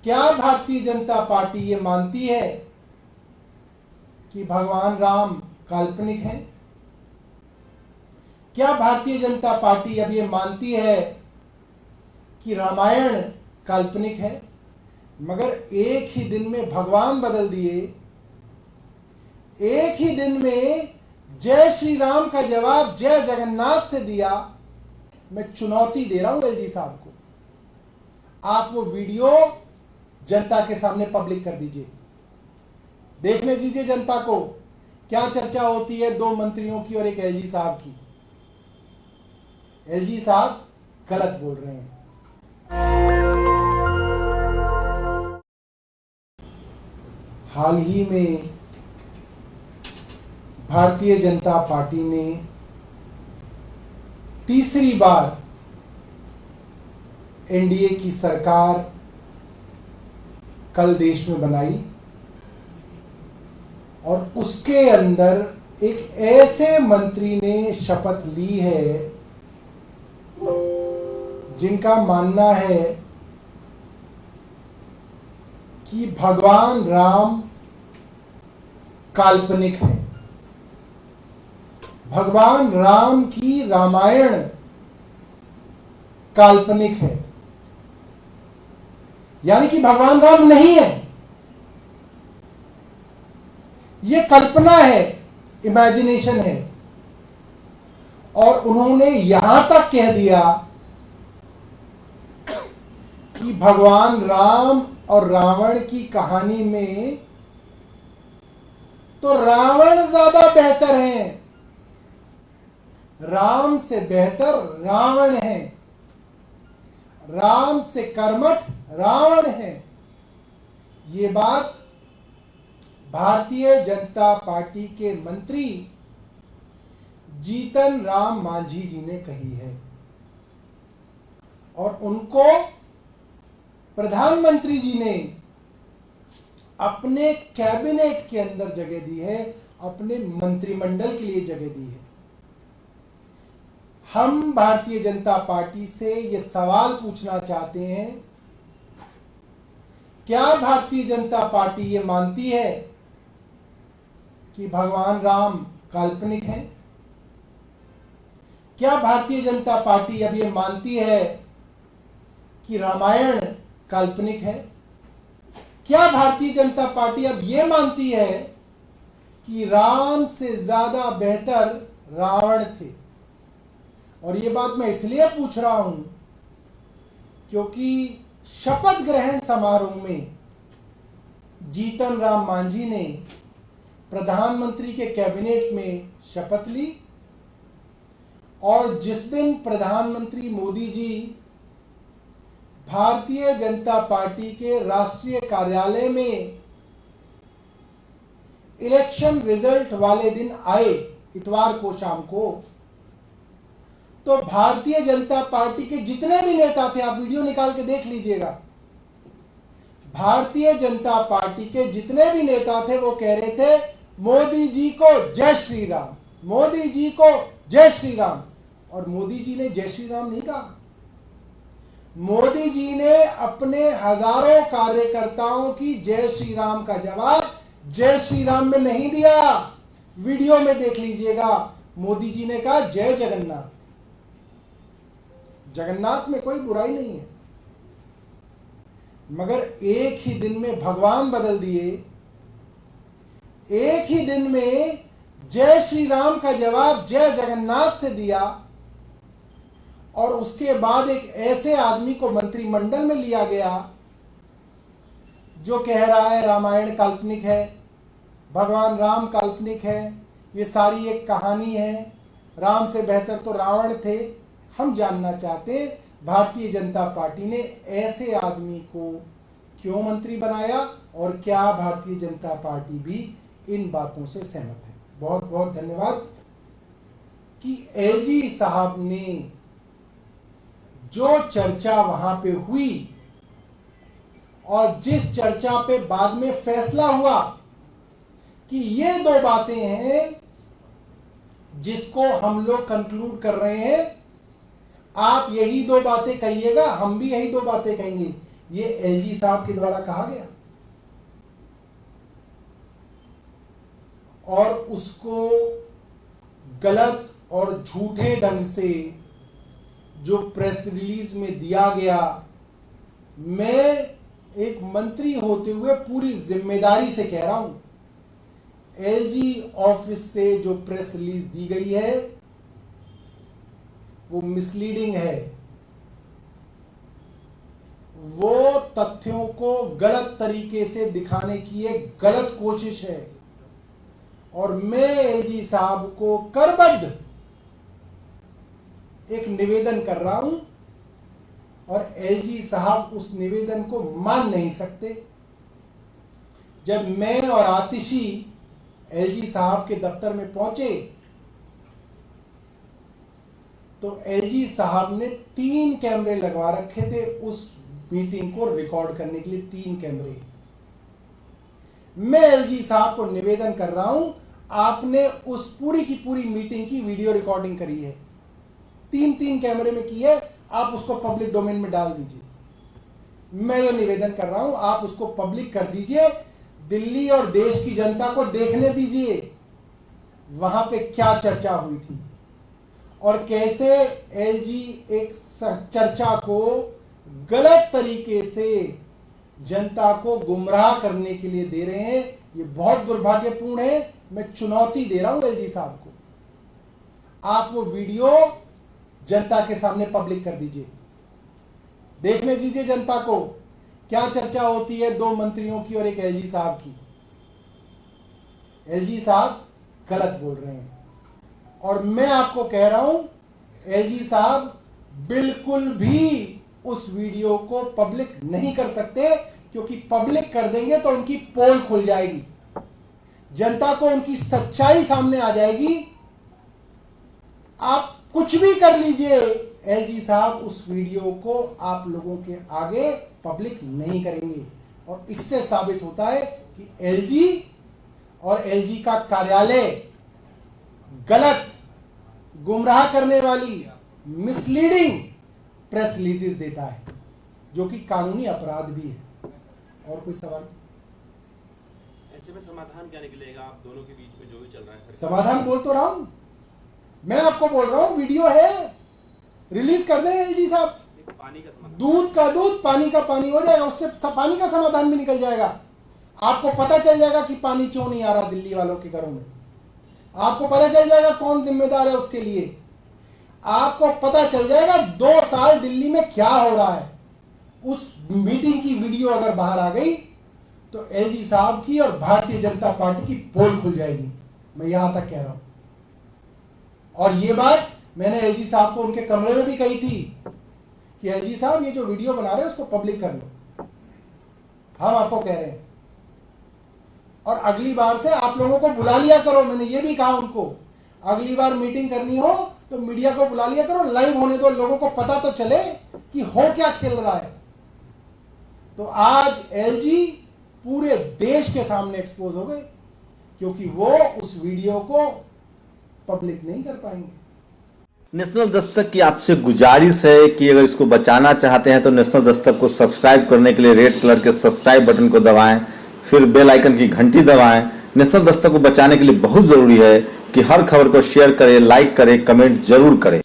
क्या भारतीय जनता पार्टी ये मानती है कि भगवान राम काल्पनिक हैं? क्या भारतीय जनता पार्टी अब ये मानती है कि रामायण काल्पनिक है? मगर एक ही दिन में भगवान बदल दिए, एक ही दिन में जय श्री राम का जवाब जय जगन्नाथ से दिया। मैं चुनौती दे रहा हूं एलजी साहब को, आप वो वीडियो जनता के सामने पब्लिक कर दीजिए, देखने दीजिए जनता को क्या चर्चा होती है दो मंत्रियों की और एक एलजी साहब की। एलजी साहब गलत बोल रहे हैं। हाल ही में भारतीय जनता पार्टी ने तीसरी बार एनडीए की सरकार कल देश में बनाई और उसके अंदर एक ऐसे मंत्री ने शपथ ली है जिनका मानना है कि भगवान राम काल्पनिक है, भगवान राम की रामायण काल्पनिक है, यानी कि भगवान राम नहीं है, यह कल्पना है, इमेजिनेशन है। और उन्होंने यहां तक कह दिया कि भगवान राम और रावण की कहानी में तो रावण ज्यादा बेहतर है, राम से बेहतर रावण है, राम से कर्मठ रावण है। ये बात भारतीय जनता पार्टी के मंत्री जीतन राम मांझी जी ने कही है और उनको प्रधानमंत्री जी ने अपने कैबिनेट के अंदर जगह दी है, अपने मंत्रिमंडल के लिए जगह दी है। हम भारतीय जनता पार्टी से ये सवाल पूछना चाहते हैं, क्या भारतीय जनता पार्टी ये मानती है कि भगवान राम काल्पनिक हैं? क्या भारतीय जनता पार्टी अब ये मानती है कि रामायण काल्पनिक है? क्या भारतीय जनता पार्टी अब ये मानती है कि राम से ज्यादा बेहतर रावण थे? और ये बात मैं इसलिए पूछ रहा हूं क्योंकि शपथ ग्रहण समारोह में जीतन राम मांझी ने प्रधानमंत्री के कैबिनेट में शपथ ली और जिस दिन प्रधानमंत्री मोदी जी भारतीय जनता पार्टी के राष्ट्रीय कार्यालय में इलेक्शन रिजल्ट वाले दिन आए, इतवार को शाम को, तो भारतीय जनता पार्टी के जितने भी नेता थे, आप वीडियो निकाल के देख लीजिएगा, भारतीय जनता पार्टी के जितने भी नेता थे वो कह रहे थे मोदी जी को जय श्री राम, मोदी जी को जय श्री राम। और मोदी जी ने जय श्री राम नहीं कहा, मोदी जी ने अपने हजारों कार्यकर्ताओं की जय श्री राम का जवाब जय श्री राम में नहीं दिया। वीडियो में देख लीजिएगा, मोदी जी ने कहा जय जगन्नाथ। जगन्नाथ में कोई बुराई नहीं है, मगर एक ही दिन में भगवान बदल दिए, एक ही दिन में जय श्री राम का जवाब जय जगन्नाथ से दिया और उसके बाद एक ऐसे आदमी को मंत्रिमंडल में लिया गया जो कह रहा है रामायण काल्पनिक है, भगवान राम काल्पनिक है, ये सारी एक कहानी है, राम से बेहतर तो रावण थे। हम जानना चाहते हैं भारतीय जनता पार्टी ने ऐसे आदमी को क्यों मंत्री बनाया और क्या भारतीय जनता पार्टी भी इन बातों से सहमत है। बहुत बहुत धन्यवाद कि एलजी साहब ने जो चर्चा वहां पे हुई और जिस चर्चा पे बाद में फैसला हुआ कि ये दो बातें हैं जिसको हम लोग कंक्लूड कर रहे हैं, आप यही दो बातें कहिएगा, हम भी यही दो बातें कहेंगे। ये एलजी साहब के द्वारा कहा गया और उसको गलत और झूठे ढंग से जो प्रेस रिलीज में दिया गया, मैं एक मंत्री होते हुए पूरी जिम्मेदारी से कह रहा हूं, एलजी ऑफिस से जो प्रेस रिलीज दी गई है वो मिसलीडिंग है, वो तथ्यों को गलत तरीके से दिखाने की एक गलत कोशिश है और मैं एलजी साहब को करबद्ध एक निवेदन कर रहा हूं और एलजी साहब उस निवेदन को मान नहीं सकते। जब मैं और आतिशी एलजी साहब के दफ्तर में पहुंचे तो एलजी साहब ने 3 कैमरे लगवा रखे थे उस मीटिंग को रिकॉर्ड करने के लिए, 3 कैमरे। मैं एलजी साहब को निवेदन कर रहा हूं, आपने उस पूरी की पूरी मीटिंग की वीडियो रिकॉर्डिंग करी है, 3 कैमरे में की है, आप उसको पब्लिक डोमेन में डाल दीजिए। मैं ये निवेदन कर रहा हूं, आप उसको पब्लिक कर दीजिए, दिल्ली और देश की जनता को देखने दीजिए वहां पे क्या चर्चा हुई थी और कैसे एलजी एक चर्चा को गलत तरीके से जनता को गुमराह करने के लिए दे रहे हैं। ये बहुत दुर्भाग्यपूर्ण है। मैं चुनौती दे रहा हूं एलजी साहब को, आप वो वीडियो जनता के सामने पब्लिक कर दीजिए, देखने दीजिए जनता को क्या चर्चा होती है 2 मंत्रियों की और एक एलजी साहब की। एलजी साहब गलत बोल रहे हैं और मैं आपको कह रहा हूं एलजी साहब बिल्कुल भी उस वीडियो को पब्लिक नहीं कर सकते, क्योंकि पब्लिक कर देंगे तो उनकी पोल खुल जाएगी, जनता को उनकी सच्चाई सामने आ जाएगी। आप कुछ भी कर लीजिए, एलजी साहब उस वीडियो को आप लोगों के आगे पब्लिक नहीं करेंगे और इससे साबित होता है कि एलजी और एलजी का कार्यालय गलत, गुमराह करने वाली, मिसलीडिंग प्रेस रिलीजेस देता है, जो कि कानूनी अपराध भी है। और कोई सवाल? ऐसे में समाधान क्या निकलेगा आप दोनों के बीच में जो भी चल रहा है? समाधान बोल तो रहा हूं, मैं आपको बोल रहा हूं, वीडियो है, रिलीज कर दें एलजी साहब, पानी का समाधान, दूध का दूध पानी का पानी हो जाएगा, उससे पानी का समाधान भी निकल जाएगा। आपको पता चल जाएगा कि पानी क्यों नहीं आ रहा दिल्ली वालों के घरों में, आपको पता चल जाएगा कौन जिम्मेदार है उसके लिए, आपको पता चल जाएगा 2 साल दिल्ली में क्या हो रहा है। उस मीटिंग की वीडियो अगर बाहर आ गई तो एलजी साहब की और भारतीय जनता पार्टी की पोल खुल जाएगी, मैं यहां तक कह रहा हूं। और ये बात मैंने एलजी साहब को उनके कमरे में भी कही थी कि एलजी साहब ये जो वीडियो बना रहे हैं उसको पब्लिक कर लो, हम आपको कह रहे हैं, और अगली बार से आप लोगों को बुला लिया करो। मैंने ये भी कहा उनको, अगली बार मीटिंग करनी हो तो मीडिया को बुला लिया करो, लाइव होने दो, लोगों को पता तो चले कि हो क्या खेल रहा है। तो आज एलजी पूरे देश के सामने एक्सपोज हो गए क्योंकि वो उस वीडियो को पब्लिक नहीं कर पाएंगे। नेशनल दस्तक की आपसे गुजारिश है कि अगर इसको बचाना चाहते हैं तो नेशनल दस्तक को सब्सक्राइब करने के लिए रेड कलर के सब्सक्राइब बटन को दबाएं, फिर बेल आइकन की घंटी दबाएं। नेशनल दस्तक को बचाने के लिए बहुत जरूरी है कि हर खबर को शेयर करें, लाइक करें, कमेंट जरूर करें।